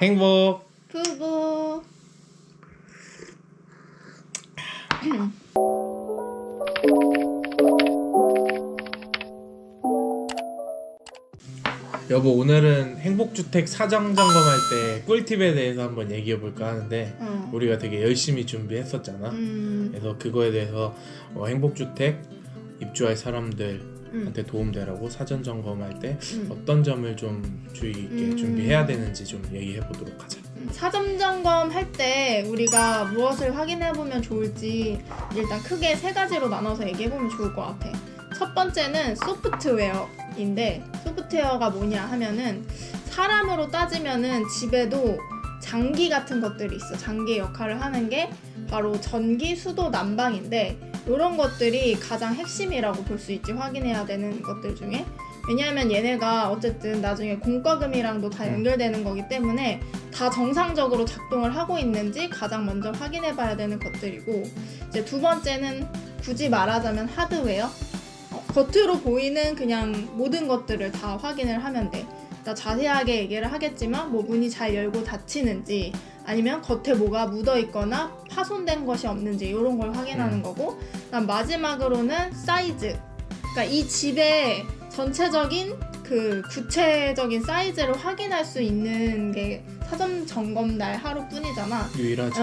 행복 부부. 여보, 오늘은 행복주택 사전 점검할 때 꿀팁에 대해서 한번 얘기해 볼까 하는데 우리가 되게 열심히 준비했었잖아. 그래서 그거에 대해서 행복주택 입주할 사람들한테 도움되라고 사전 점검할 때 어떤 점을 좀 주의 깊게 준비해야 되는지 좀 얘기해 보도록 하자. 사전 점검할 때 우리가 무엇을 확인해 보면 좋을지 일단 크게 세 가지로 나눠서 얘기해 보면 좋을 것 같아. 첫 번째는 소프트웨어인데, 소프트웨어가 뭐냐 하면은 사람으로 따지면은 집에도 장기 같은 것들이 있어. 장기의 역할을 하는 게 바로 전기, 수도, 난방인데, 이런 것들이 가장 핵심이라고 볼 수 있지. 확인해야 되는 것들 중에. 왜냐하면 얘네가 어쨌든 나중에 공과금이랑도 다 연결되는 거기 때문에 다 정상적으로 작동을 하고 있는지 가장 먼저 확인해 봐야 되는 것들이고, 이제 두 번째는 굳이 말하자면 하드웨어. 겉으로 보이는 그냥 모든 것들을 다 확인을 하면 돼. 나 자세하게 얘기를 하겠지만 뭐 문이 잘 열고 닫히는지, 아니면 겉에 뭐가 묻어 있거나 파손된 것이 없는지 이런 걸 확인하는 거고, 그다음 마지막으로는 사이즈. 그러니까 이 집의 전체적인 그 구체적인 사이즈를 확인할 수 있는 게 사전 점검 날 하루뿐이잖아. 유일하지.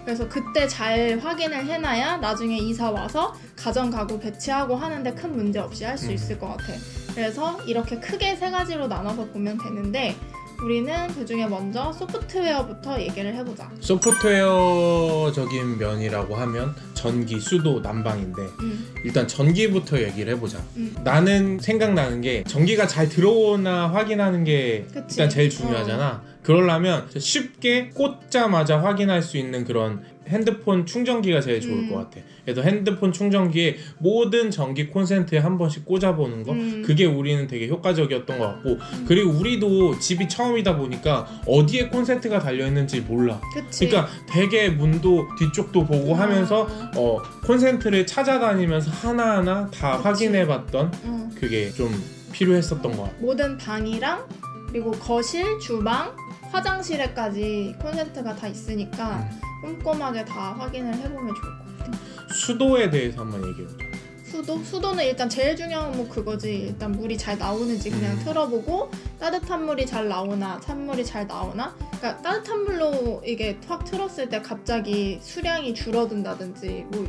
그래서 그때 잘 확인을 해놔야 나중에 이사 와서 가전 가구 배치하고 하는데 큰 문제 없이 할 수 있을 것 같아. 그래서 이렇게 크게 세 가지로 나눠서 보면 되는데, 우리는 그중에 먼저 소프트웨어부터 얘기를 해보자. 소프트웨어적인 면이라고 하면 전기, 수도, 난방인데 일단 전기부터 얘기를 해보자. 나는 생각나는 게 전기가 잘 들어오나 확인하는 게 그치? 일단 제일 중요하잖아. 그러려면 쉽게 꽂자마자 확인할 수 있는 그런 핸드폰 충전기가 제일 좋을 것 같아. 그래서 핸드폰 충전기에 모든 전기 콘센트에 한 번씩 꽂아보는 거, 그게 우리는 되게 효과적이었던 것 같고, 그리고 우리도 집이 처음이다 보니까 어디에 콘센트가 달려있는지 몰라. 그치? 그러니까 되게 문도 뒤쪽도 보고 하면서 콘센트를 찾아다니면서 하나하나 다 그치. 확인해봤던 그게 좀 필요했었던 것 같아. 모든 방이랑 그리고 거실, 주방, 화장실에까지 콘센트가 다 있으니까 꼼꼼하게 다 확인을 해보면 좋을 것 같아. 수도에 대해서 한번 얘기해보자. 수도는 일단 제일 중요한 건 그거지. 일단 물이 잘 나오는지 그냥 틀어보고, 따뜻한 물이 잘 나오나 찬물이 잘 나오나. 그러니까 따뜻한 물로 이게 확 틀었을 때 갑자기 수량이 줄어든다든지 뭐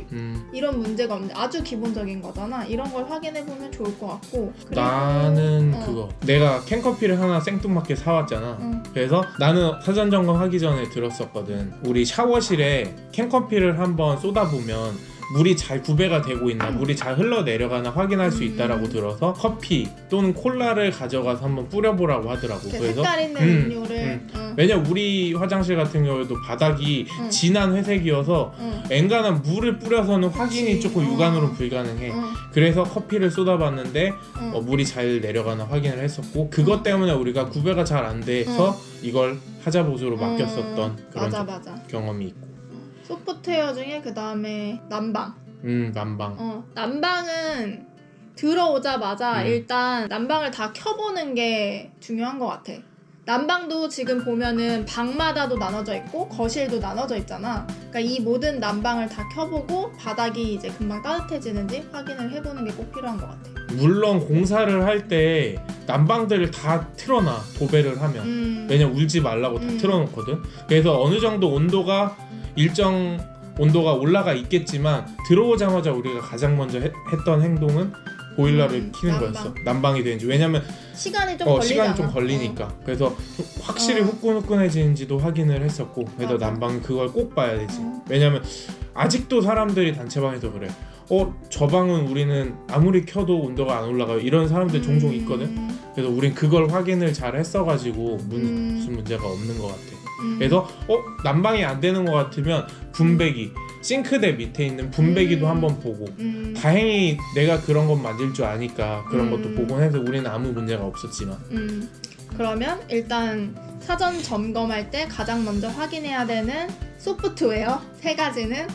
이런 문제가 없는데, 아주 기본적인 거잖아. 이런 걸 확인해보면 좋을 것 같고. 그리고 나는 그거, 내가 캔커피를 하나 생뚱맞게 사왔잖아. 그래서 나는 사전 점검하기 전에 들었었거든. 우리 샤워실에 캔커피를 한번 쏟아보면 물이 잘 구배가 되고 있나, 물이 잘 흘러내려가나 확인할 수 있다라고 들어서 커피 또는 콜라를 가져가서 한번 뿌려보라고 하더라고. 그래서 색깔 있는 음료를 왜냐면 우리 화장실 같은 경우에도 바닥이 진한 회색이어서 엔간한 물을 뿌려서는 확인이 조금 육안으로 불가능해. 그래서 커피를 쏟아봤는데 물이 잘 내려가나 확인을 했었고, 그것 때문에 우리가 구배가 잘 안 돼서 이걸 하자보수로 맡겼었던 그런 맞아. 경험이 있고. 소프트웨어 중에 그 다음에 난방. 난방. 난방은 들어오자마자 일단 난방을 다 켜보는 게 중요한 것 같아. 난방도 지금 보면은 방마다도 나눠져 있고 거실도 나눠져 있잖아. 그러니까 이 모든 난방을 다 켜보고 바닥이 이제 금방 따뜻해지는지 확인을 해보는 게 꼭 필요한 것 같아. 물론 공사를 할 때 난방들을 다 틀어놔, 도배를 하면. 왜냐면 울지 말라고 다 틀어놓거든. 그래서 어느 정도 온도가 일정 온도가 올라가 있겠지만, 들어오자마자 우리가 가장 먼저 했던 행동은 보일러를 켜는 거였어. 난방이 되는지. 왜냐면 시간이 좀 걸리잖아. 시간이 좀 걸리니까. 그래서 확실히 후끈후끈해지는지도 확인을 했었고, 그래서 맞아. 난방 그걸 꼭 봐야 되지. 왜냐면 아직도 사람들이 단체방에서 그래. 저 방은 우리는 아무리 켜도 온도가 안 올라가요, 이런 사람들 종종 있거든. 그래서 우린 그걸 확인을 잘 했어가지고 무슨 문제가 없는 것 같아. 그래서 난방이 안 되는 것 같으면 분배기, 싱크대 밑에 있는 분배기도 한번 보고, 다행히 내가 그런 건 만질 줄 아니까 그런 것도 보곤 해서 우리는 아무 문제가 없었지만. 그러면 일단 사전 점검할 때 가장 먼저 확인해야 되는 소프트웨어 세 가지는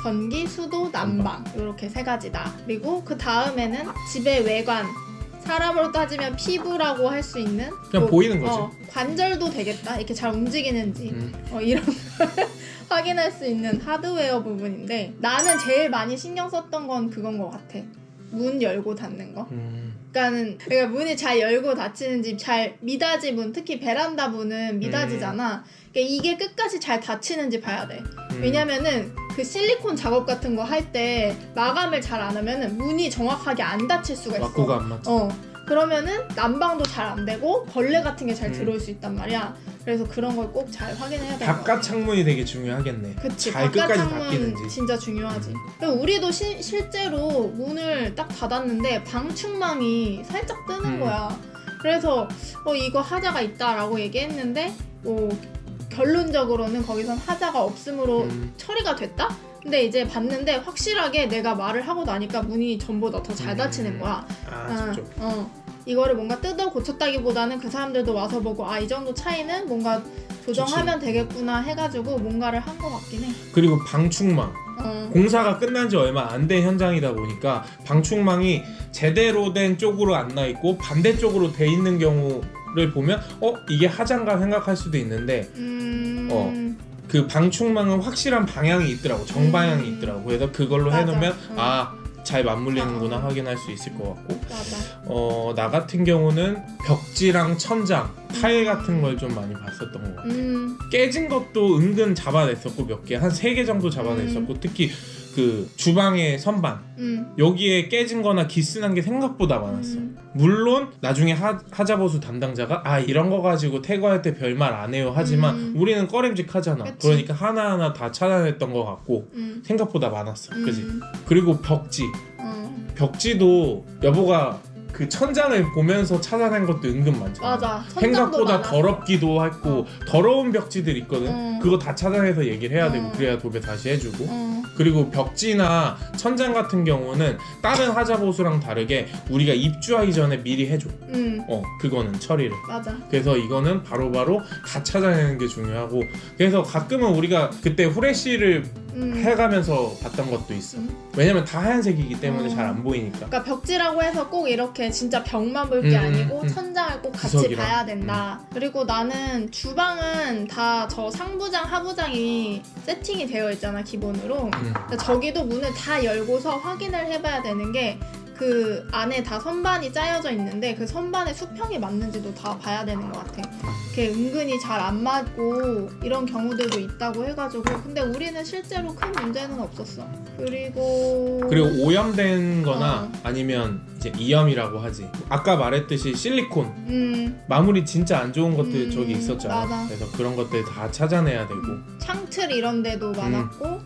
전기, 수도, 난방, 이렇게 세 가지다. 그리고 그 다음에는 집의 외관, 사람으로 따지면 피부라고 할 수 있는 그냥 보이는 거지. 관절도 되겠다. 이렇게 잘 움직이는지 이런 걸 확인할 수 있는 하드웨어 부분인데 나는 제일 많이 신경 썼던 건 그건 것 같아. 문 열고 닫는 거. 그러니까 문이 잘 열고 닫히는지 잘 미닫이 문, 특히 베란다 문은 미닫이잖아. 그러니까 이게 끝까지 잘 닫히는지 봐야 돼. 왜냐면은 그 실리콘 작업 같은 거 할 때 마감을 잘 안 하면은 문이 정확하게 안 닫힐 수가 있어. 막구가 안 맞지. 그러면은 난방도 잘 안 되고 벌레 같은 게 잘 들어올 수 있단 말이야. 그래서 그런 걸 꼭 잘 확인해야 돼. 바깥 창문이 되게 중요하겠네. 그치, 잘 바깥 끝까지 창문 닫히는지. 진짜 중요하지. 그리고 우리도 실제로 문을 딱 닫았는데 방충망이 살짝 뜨는 거야. 그래서 이거 하자가 있다라고 얘기했는데 결론적으로는 거기선 하자가 없음으로 처리가 됐다? 근데 이제 봤는데 확실하게 내가 말을 하고 나니까 문이 전보다 더 잘 닫히는 거야. 이거를 뭔가 뜯어 고쳤다기보다는 그 사람들도 와서 보고 이 정도 차이는 뭔가 조정하면 되겠구나 해가지고 뭔가를 한 것 같긴 해. 그리고 방충망. 공사가 끝난 지 얼마 안 된 현장이다 보니까 방충망이 제대로 된 쪽으로 안 나 있고 반대쪽으로 돼 있는 경우를 보면 이게 하자인가 생각할 수도 있는데 그 방충망은 확실한 방향이 있더라고. 정방향이 있더라고. 그래서 그걸로 맞아. 해놓으면 잘 맞물리는구나 확인할 수 있을 것 같고. 맞아. 나 같은 경우는 벽지랑 천장, 타일 같은 걸 좀 많이 봤었던 것 같아. 깨진 것도 은근 잡아냈었고 몇 개, 한 3개 정도 잡아냈었고 특히 그 주방의 선반 여기에 깨진 거나 기스난 게 생각보다 많았어. 물론 나중에 하자보수 담당자가 이런 거 가지고 태거할 때 별말 안 해요 하지만 우리는 꺼림직하잖아. 그치. 그러니까 하나하나 다 찾아냈던 것 같고 생각보다 많았어. 그지? 그리고 벽지도 여보가 그 천장을 보면서 찾아낸 것도 은근 많잖아. 맞아. 생각보다 많았어. 더럽기도 했고 더러운 벽지들 있거든. 그거 다 찾아내서 얘기를 해야 되고 그래야 도배 다시 해주고. 그리고 벽지나 천장 같은 경우는 다른 하자보수랑 다르게 우리가 입주하기 전에 미리 해줘. 그거는 처리를. 맞아. 그래서 이거는 바로바로 다 찾아내는 게 중요하고 그래서 가끔은 우리가 그때 후레쉬를 해가면서 봤던 것도 있어. 왜냐면 다 하얀색이기 때문에 잘 안 보이니까. 그러니까 벽지라고 해서 꼭 이렇게 진짜 벽만 볼 게 아니고 천장을 꼭 같이 구석이랑. 봐야 된다. 그리고 나는 주방은 다 저 상부장, 하부장이 세팅이 되어 있잖아 기본으로. 그러니까 저기도 문을 다 열고서 확인을 해봐야 되는 게 그 안에 다 선반이 짜여져 있는데 그 선반의 수평이 맞는지도 다 봐야 되는 것 같아. 그게 은근히 잘 안 맞고 이런 경우들도 있다고 해가지고 근데 우리는 실제로 큰 문제는 없었어. 그리고 오염된 거나 아니면 이제 이염이라고 하지. 아까 말했듯이 실리콘 마무리 진짜 안 좋은 것들 저기 있었잖아. 맞아. 그래서 그런 것들 다 찾아내야 되고 창틀 이런 데도 많았고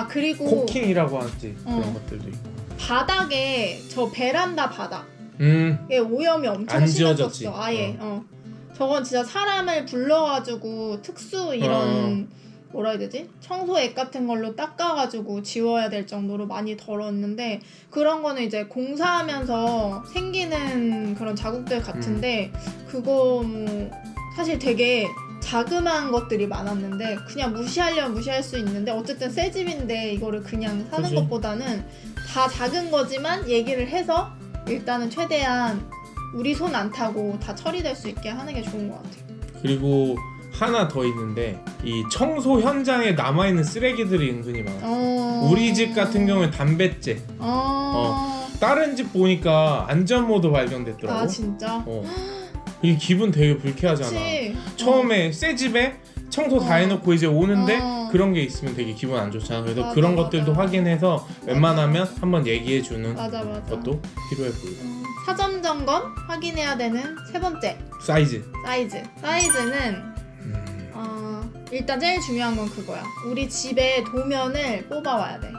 그리고 코킹이라고 하지. 그런 것들도 있고 바닥에 저 베란다 바닥 에 오염이 엄청 안 지워졌지. 심해졌어. 아예 저건 진짜 사람을 불러가지고 특수 이런 뭐라 해야 되지? 청소액 같은 걸로 닦아가지고 지워야 될 정도로 많이 더러웠는데 그런 거는 이제 공사하면서 생기는 그런 자국들 같은데 그거 뭐 사실 되게 자그마한 것들이 많았는데 그냥 무시하려면 무시할 수 있는데 어쨌든 새 집인데 이거를 그냥 사는 그치. 것보다는 다 작은 거지만 얘기를 해서 일단은 최대한 우리 손 안 타고 다 처리될 수 있게 하는 게 좋은 것 같아요. 그리고 하나 더 있는데 이 청소 현장에 남아있는 쓰레기들이 은근히 많아. 우리 집 같은 경우는 담뱃재. 다른 집 보니까 안전모도 발견됐더라고. 진짜? 이게 기분 되게 불쾌하잖아. 그치? 처음에 새 집에 청소 다 해놓고 이제 오는데 그런 게 있으면 되게 기분 안 좋잖아. 그래서 맞아, 그런 맞아. 것들도 확인해서 웬만하면 한번 얘기해주는 맞아. 것도 필요해 보이고. 사전 점검 확인해야 되는 세 번째 사이즈. 사이즈는 일단 제일 중요한 건 그거야. 우리 집의 도면을 뽑아와야 돼.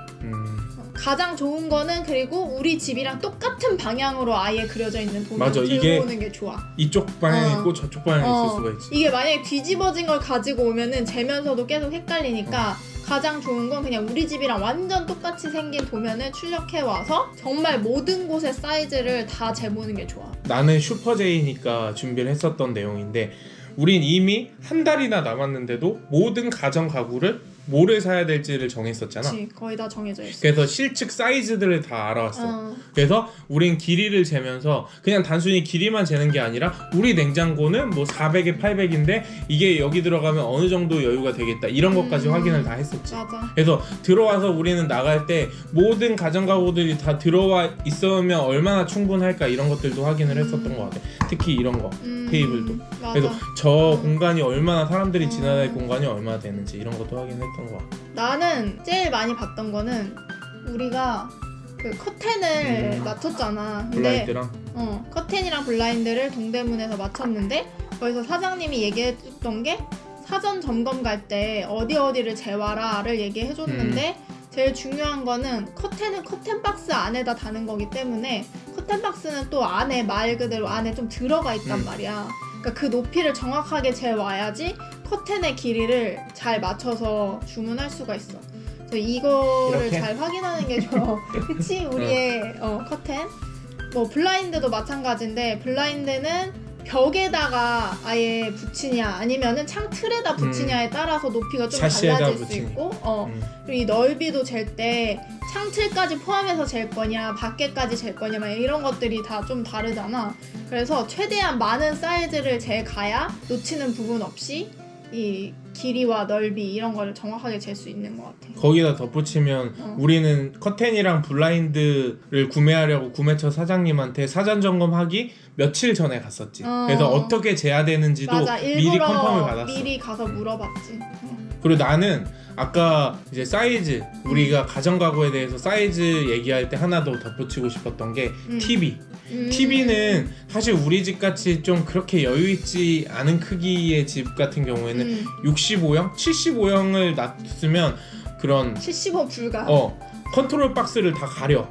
가장 좋은 거는 그리고 우리 집이랑 똑같은 방향으로 아예 그려져 있는 도면을 맞아, 들고 이게 오는 게 좋아. 이쪽 방향이 있고 저쪽 방향이 있을 수가 있지. 이게 만약에 뒤집어진 걸 가지고 오면은 재면서도 계속 헷갈리니까 가장 좋은 건 그냥 우리 집이랑 완전 똑같이 생긴 도면을 출력해 와서 정말 모든 곳의 사이즈를 다 재보는 게 좋아. 나는 슈퍼제이니까 준비를 했었던 내용인데 우린 이미 한 달이나 남았는데도 모든 가전 가구를 뭐를 사야 될지를 정했었잖아. 그치, 거의 다 정해져 있어. 그래서 실측 사이즈들을 다 알아왔어. 그래서 우린 길이를 재면서 그냥 단순히 길이만 재는 게 아니라 우리 냉장고는 뭐 400에 800인데 이게 여기 들어가면 어느 정도 여유가 되겠다 이런 것까지 확인을 다 했었지. 맞아. 그래서 들어와서 우리는 나갈 때 모든 가전가구들이 다 들어와 있으면 얼마나 충분할까 이런 것들도 확인을 했었던 것 같아. 특히 이런 거 테이블도. 맞아. 그래서 저 공간이 얼마나 사람들이 지나다닐 공간이 얼마나 되는지 이런 것도 확인했던 것 같아. 나는 제일 많이 봤던 거는 우리가 그 커튼을 맞췄잖아. 근데 블라인드랑 커튼이랑 블라인드를 동대문에서 맞췄는데 거기서 사장님이 얘기해줬던 게 사전 점검 갈 때 어디를 재와라를 얘기해줬는데 제일 중요한 거는 커튼은 커튼 박스 안에다 다는 거기 때문에 커튼 박스는 또 안에 말 그대로 안에 좀 들어가 있단 말이야. 그러니까 그 높이를 정확하게 재와야지 커튼의 길이를 잘 맞춰서 주문할 수가 있어. 그래서 이거를 이렇게? 잘 확인하는 게 좋아. 그치? 우리의 커튼. 뭐 블라인드도 마찬가지인데 블라인드는 벽에다가 아예 붙이냐 아니면은 창 틀에다 붙이냐에 따라서 높이가 좀 샤시에다 달라질 수 붙이니. 있고 그리고 이 넓이도 잴 때 창틀까지 포함해서 잴 거냐 밖에까지 잴 거냐 막 이런 것들이 다 좀 다르잖아. 그래서 최대한 많은 사이즈를 재가야 놓치는 부분 없이 이 길이와 넓이 이런 거를 정확하게 잴 수 있는 것 같아. 거기다 덧붙이면 우리는 커튼이랑 블라인드를 구매하려고 구매처 사장님한테 사전 점검하기 며칠 전에 갔었지. 그래서 어떻게 재야 되는지도 맞아, 미리 컨펌을 받았어. 미리 가서 물어봤지. 그리고 나는 아까 이제 사이즈 우리가 가전가구에 대해서 사이즈 얘기할 때 하나 더 덧붙이고 싶었던 게 TV. TV는 사실 우리 집 같이 좀 그렇게 여유 있지 않은 크기의 집 같은 경우에는 65형, 75형을 놨으면 그런 75 불가. 컨트롤 박스를 다 가려.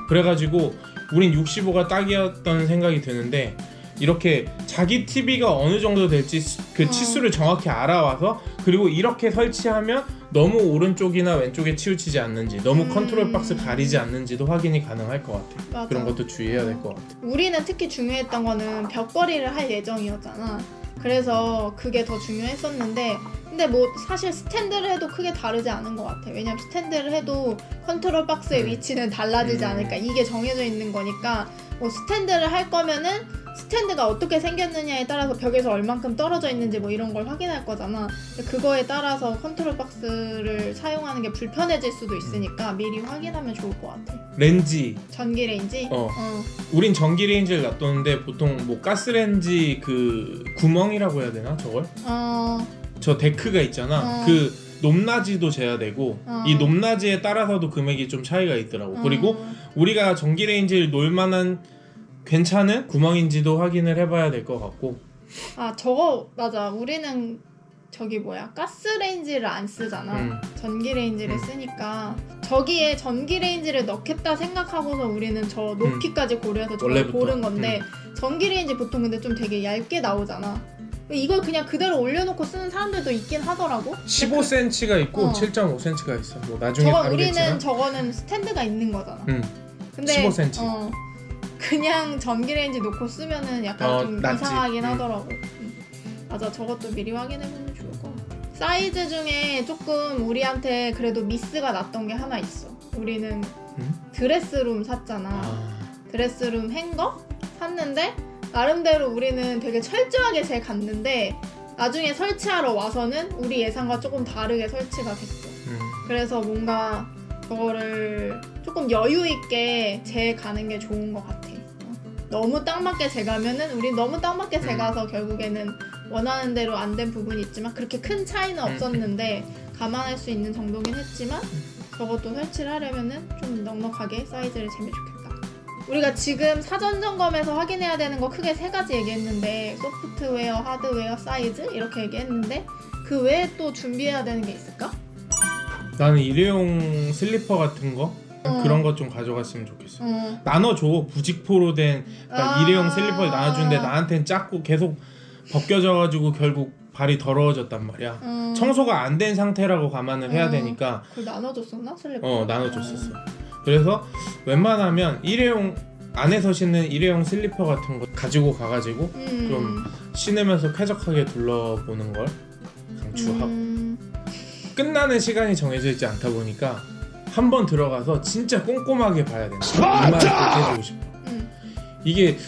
그래가지고 우린 65가 딱이었던 생각이 드는데 이렇게 자기 TV가 어느 정도 될지 그 치수를 정확히 알아와서 그리고 이렇게 설치하면 너무 오른쪽이나 왼쪽에 치우치지 않는지 너무 컨트롤 박스 가리지 않는지도 확인이 가능할 것 같아. 맞아. 그런 것도 주의해야 될 것 같아. 우리는 특히 중요했던 거는 벽걸이를 할 예정이었잖아. 그래서 그게 더 중요했었는데 근데 뭐 사실 스탠드를 해도 크게 다르지 않은 것 같아. 왜냐면 스탠드를 해도 컨트롤 박스의 위치는 달라지지 않을까. 이게 정해져 있는 거니까 뭐 스탠드를 할 거면은 스탠드가 어떻게 생겼느냐에 따라서 벽에서 얼만큼 떨어져 있는지 뭐 이런 걸 확인할 거잖아. 근데 그거에 따라서 컨트롤 박스를 사용하는 게 불편해질 수도 있으니까 미리 확인하면 좋을 것 같아. 렌지. 전기 레인지? 우린 전기 레인지를 놔뒀는데 보통 뭐 가스레인지 그 구멍이라고 해야 되나 저걸? 저 데크가 있잖아. 그 높낮이도 재야 되고 이 높낮이에 따라서도 금액이 좀 차이가 있더라고. 그리고 우리가 전기 레인지를 놓을 만한 괜찮은 구멍인지도 확인을 해봐야 될 것 같고. 저거 맞아. 우리는 저기 가스레인지를 안 쓰잖아. 전기레인지를 쓰니까 저기에 전기레인지를 넣겠다 생각하고서 우리는 저 높이까지 고려해서 저걸 고른 건데 전기레인지 보통 근데 좀 되게 얇게 나오잖아. 이걸 그냥 그대로 올려놓고 쓰는 사람들도 있긴 하더라고. 15cm가 있고 7.5cm가 있어. 뭐 나중에 다루겠지만 우리는 저거는 스탠드가 있는 거잖아. 근데 15cm. 그냥 전기레인지 놓고 쓰면은 약간 좀 낫지. 이상하긴 하더라고. 맞아, 저것도 미리 확인해보면 좋을 것 같아. 사이즈 중에 조금 우리한테 그래도 미스가 났던 게 하나 있어. 우리는 드레스룸 샀잖아. 드레스룸 행거 샀는데 나름대로 우리는 되게 철저하게 재 갔는데 나중에 설치하러 와서는 우리 예상과 조금 다르게 설치가 됐어. 그래서 뭔가 저거를 조금 여유 있게 재 가는 게 좋은 것 같아. 너무 딱 맞게 재가면은 우리 너무 딱 맞게 재가서 결국에는 원하는 대로 안 된 부분이 있지만 그렇게 큰 차이는 없었는데 감안할 수 있는 정도긴 했지만 저것도 설치를 하려면은 좀 넉넉하게 사이즈를 재면 좋겠다. 우리가 지금 사전 점검에서 확인해야 되는 거 크게 3가지 얘기했는데 소프트웨어, 하드웨어, 사이즈 이렇게 얘기했는데 그 외에 또 준비해야 되는 게 있을까? 나는 일회용 슬리퍼 같은 거 그런 거 좀 가져갔으면 좋겠어. 나눠줘. 부직포로 된 그러니까 일회용 슬리퍼를 나눠주는데 나한테는 작고 계속 벗겨져가지고 결국 발이 더러워졌단 말이야. 청소가 안 된 상태라고 감안을 해야 되니까. 그걸 나눠줬었나? 슬리퍼? 나눠줬었어. 그래서 웬만하면 일회용 안에서 신는 일회용 슬리퍼 같은 거 가지고 가가지고 좀 신으면서 쾌적하게 둘러보는 걸 강추하고. 끝나는 시간이 정해져 있지 않다 보니까 한 번 들어가서 진짜 꼼꼼하게 봐야 된다. 이 말을 꼭 해주고 싶어. 이게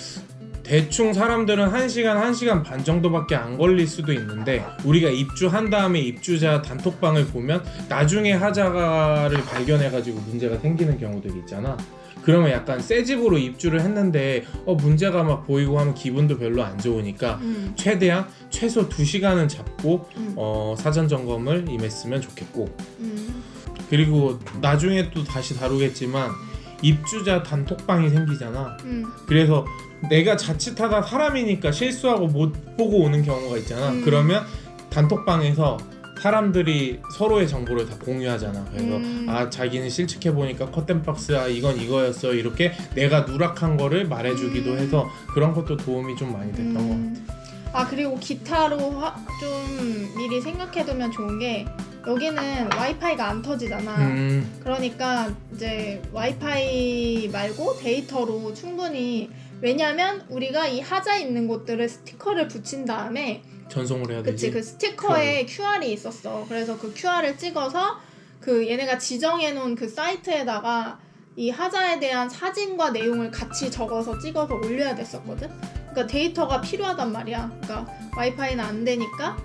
대충 사람들은 1시간, 1시간 반 정도밖에 안 걸릴 수도 있는데 우리가 입주한 다음에 입주자 단톡방을 보면 나중에 하자를 발견해가지고 문제가 생기는 경우들이 있잖아. 그러면 약간 새 집으로 입주를 했는데 문제가 막 보이고 하면 기분도 별로 안 좋으니까 최대한 최소 2시간은 잡고 사전 점검을 임했으면 좋겠고 그리고 나중에 또 다시 다루겠지만 입주자 단톡방이 생기잖아. 그래서 내가 자칫하다 사람이니까 실수하고 못 보고 오는 경우가 있잖아. 그러면 단톡방에서 사람들이 서로의 정보를 다 공유하잖아. 그래서 자기는 실측해보니까 커튼박스야 이건 이거였어 이렇게 내가 누락한 거를 말해주기도 해서 그런 것도 도움이 좀 많이 됐던 것 같아. 그리고 기타로 좀 미리 생각해두면 좋은 게 여기는 와이파이가 안 터지잖아. 그러니까 이제 와이파이 말고 데이터로 충분히, 왜냐면 우리가 이 하자 있는 곳들을 스티커를 붙인 다음에 전송을 해야 되지. 그치, 그 스티커에 QR이 있었어. 그래서 그 QR을 찍어서 그 얘네가 지정해놓은 그 사이트에다가 이 하자에 대한 사진과 내용을 같이 적어서 찍어서 올려야 됐었거든. 그러니까 데이터가 필요하단 말이야. 그러니까 와이파이는 안 되니까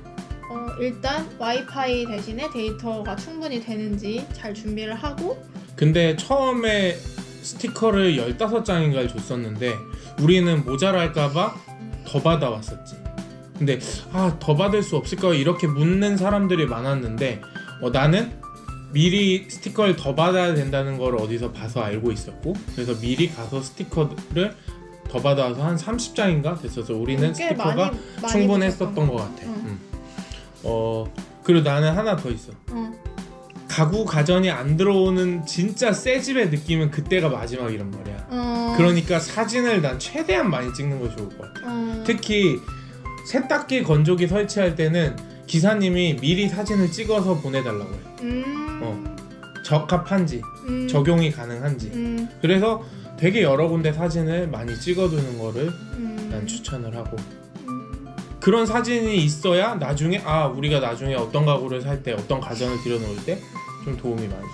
일단 와이파이 대신에 데이터가 충분히 되는지 잘 준비를 하고. 근데 처음에 스티커를 15장인가를 줬었는데 우리는 모자랄까봐 더 받아왔었지. 근데 더 받을 수 없을까 이렇게 묻는 사람들이 많았는데 나는 미리 스티커를 더 받아야 된다는 걸 어디서 봐서 알고 있었고 그래서 미리 가서 스티커를 더 받아와서 한 30장인가 됐어서 우리는 스티커가 많이 충분했었던 것 같아. 그리고 나는 하나 더 있어. 가구 가전이 안 들어오는 진짜 새 집의 느낌은 그때가 마지막이란 말이야. 그러니까 사진을 난 최대한 많이 찍는 거 좋을 것 같아. 특히 세탁기 건조기 설치할 때는 기사님이 미리 사진을 찍어서 보내달라고 해. 적합한지 적용이 가능한지. 그래서 되게 여러 군데 사진을 많이 찍어두는 거를 난 추천을 하고 그런 사진이 있어야 나중에 우리가 나중에 어떤 가구를 살 때 어떤 가전을 들여놓을 때 좀 도움이 많이 될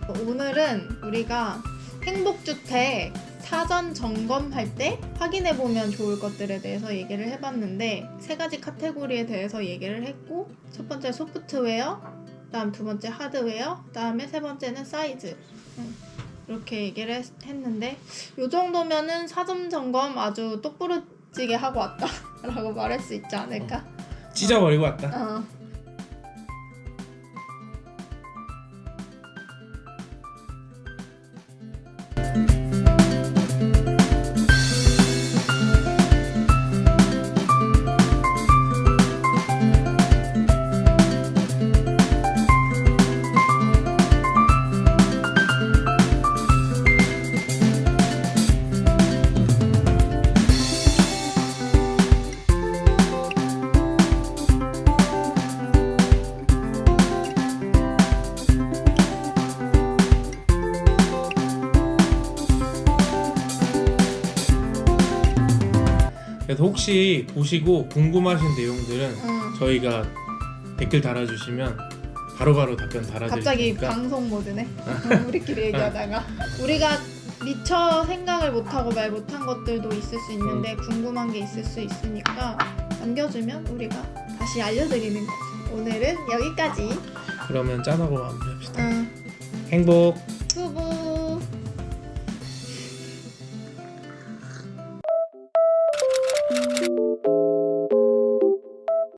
것 같아. 오늘은 우리가 행복주택 사전 점검할 때 확인해보면 좋을 것들에 대해서 얘기를 해봤는데 3가지 카테고리에 대해서 얘기를 했고 첫 번째 소프트웨어, 다음 두 번째 하드웨어, 다음에 세 번째는 사이즈. 이렇게 얘기를 했는데 이 정도면은 사전 점검 아주 똑부러지게 하고 왔다 라고 말할 수 있지 않을까? 찢어버리고 왔다. 그래서 혹시 보시고 궁금하신 내용들은 저희가 댓글 달아주시면 바로바로 답변 달아드릴 갑자기 테니까. 방송 모드네. 우리끼리 얘기하다가 우리가 미처 생각을 못하고 말 못한 것들도 있을 수 있는데 궁금한 게 있을 수 있으니까 남겨주면 우리가 다시 알려드리는 거죠. 오늘은 여기까지. 그러면 짠하고 마무리합시다. 행복. 수고.